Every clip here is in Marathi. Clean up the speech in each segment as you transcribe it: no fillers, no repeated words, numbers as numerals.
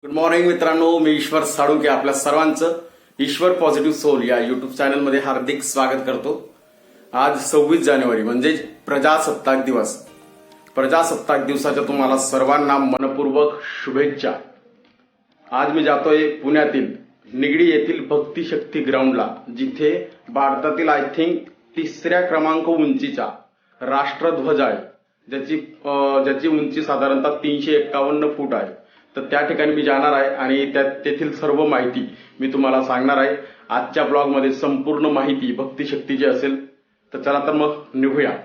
गुड मॉर्निंग मित्रांनो, मी ईश्वर साळुंखे आपल्या सर्वांचं ईश्वर पॉझिटिव्ह सोल या युट्यूब चॅनलमध्ये हार्दिक स्वागत करतो. आज 26 जानेवारी म्हणजे प्रजासत्ताक दिवस. प्रजासत्ताक दिवसाच्या तुम्हाला सर्वांना मनपूर्वक शुभेच्छा. आज मी जातोय पुण्यातील निगडी येथील भक्ती शक्ती ग्राउंडला, जिथे भारतातील आय थिंक 3ऱ्या क्रमांक उंचीचा राष्ट्रध्वज आहे, ज्याची उंची साधारणतः 351 फूट आहे. तर त्या ठिकाणी मी जाणार आहे आणि तेथील सर्व माहिती मी तुम्हाला सांगणार आहे. आजच्या ब्लॉगमध्ये संपूर्ण माहिती भक्ती शक्तीची असेल. तर चला तर मग निघूया.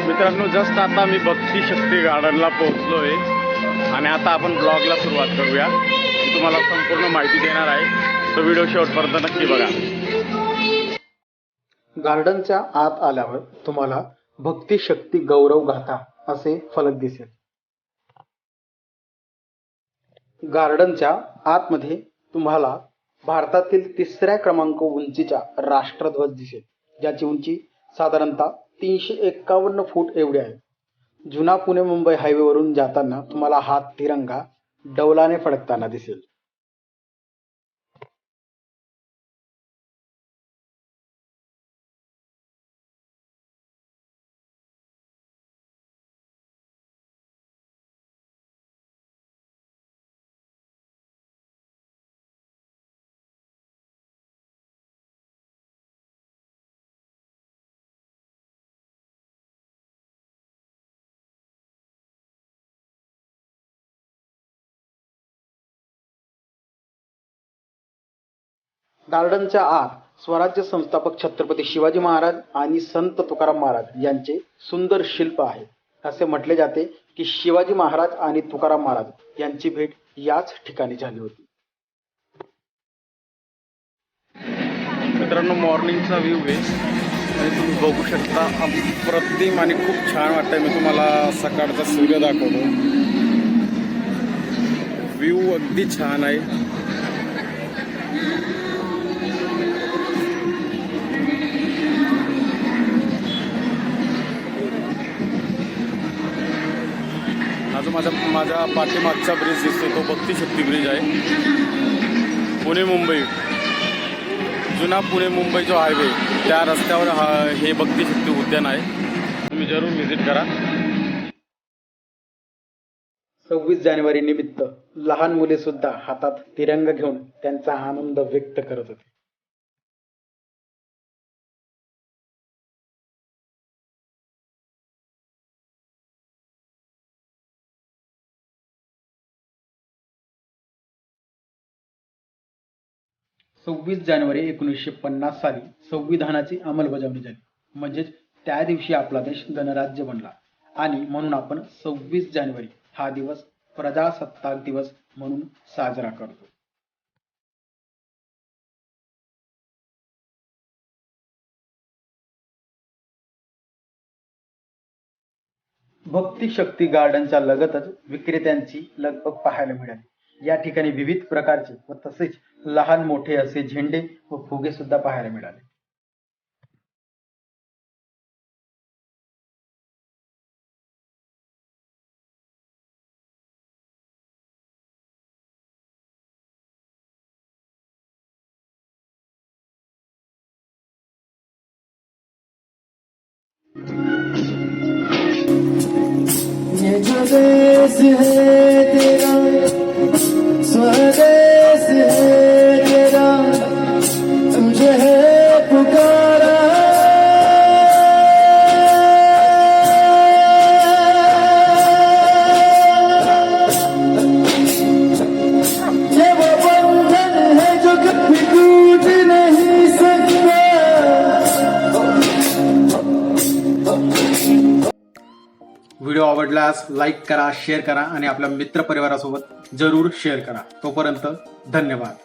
मित्रांनो, जस्ट आता मी भक्ती शक्ती गार्डनला पोहोचलोय आणि आता आपण ब्लॉगला सुरुवात करूया. मी तुम्हाला संपूर्ण माहिती देणार आहे, तो व्हिडिओ शेवटपर्यंत नक्की बघा. गार्डनच्या आत आल्यावर तुम्हाला भक्ती शक्ती गौरव गाथा असे फलक दिसेल. गार्डनच्या आतमध्ये तुम्हाला भारतातील 3ऱ्या क्रमांक उंचीचा राष्ट्रध्वज दिसेल, ज्याची उंची साधारणतः 351 फूट एवढी आहे. जुना पुणे मुंबई हायवेवरून जाताना तुम्हाला हा तिरंगा डौलाने फडकताना दिसेल. गार्डनच्या आत स्वराज्य संस्थापक छत्रपती शिवाजी महाराज आणि संत तुकाराम महाराज यांचे सुंदर शिल्प आहे. असे म्हटले जाते की शिवाजी महाराज आणि तुकाराम महाराज यांची भेट याच ठिकाणी झाली होती. मित्रांनो, मॉर्निंगचा व्ह्यू आहे आणि तुम्ही बघू शकता, अप्रतिम आणि खूप छान वाटतंय. मी तुम्हाला सकाळचा सूर्य दाखवतो. व्ह्यू अगदी छान आहे. हा जो माझ्या पाठीमागचा ब्रिज दिसतो तो भक्ती शक्ती ब्रिज आहे. पुणे मुंबई, जुना पुणे मुंबई जो हायवे, त्या रस्त्यावर हे भक्ती शक्ती उद्यान आहे. तुम्ही जरूर व्हिजिट करा. 26 जानेवारी निमित्त लहान मुले सुद्धा हातात तिरंगा घेऊन त्यांचा आनंद व्यक्त करत होते. सव्वीस जानेवारी 1950 साली संविधानाची अंमलबजावणी झाली. म्हणजेच त्या दिवशी आपला देश गणराज्य बनला आणि म्हणून आपण 26 जानेवारी हा दिवस प्रजासत्ताक दिवस म्हणून साजरा करतो. भक्ती शक्ती गार्डनच्या लगतच विक्रेत्यांची लगबग पाहायला मिळाली. या ठिकाणी विविध प्रकारचे व तसेच लहान मोठे असे झेंडे व फुगे सुद्धा पाहायला मिळाले. ये जो देश है तेरा, स्वदेश है तेरा, तुझे है पुकारा. ये वो बंधन है जो कभी टूट नहीं सकता. व्हिडिओ आवडल्यास लाईक करा, शेअर करा आणि आपल्या मित्रपरिवारासोबत जरूर शेअर करा. तोपर्यंत धन्यवाद.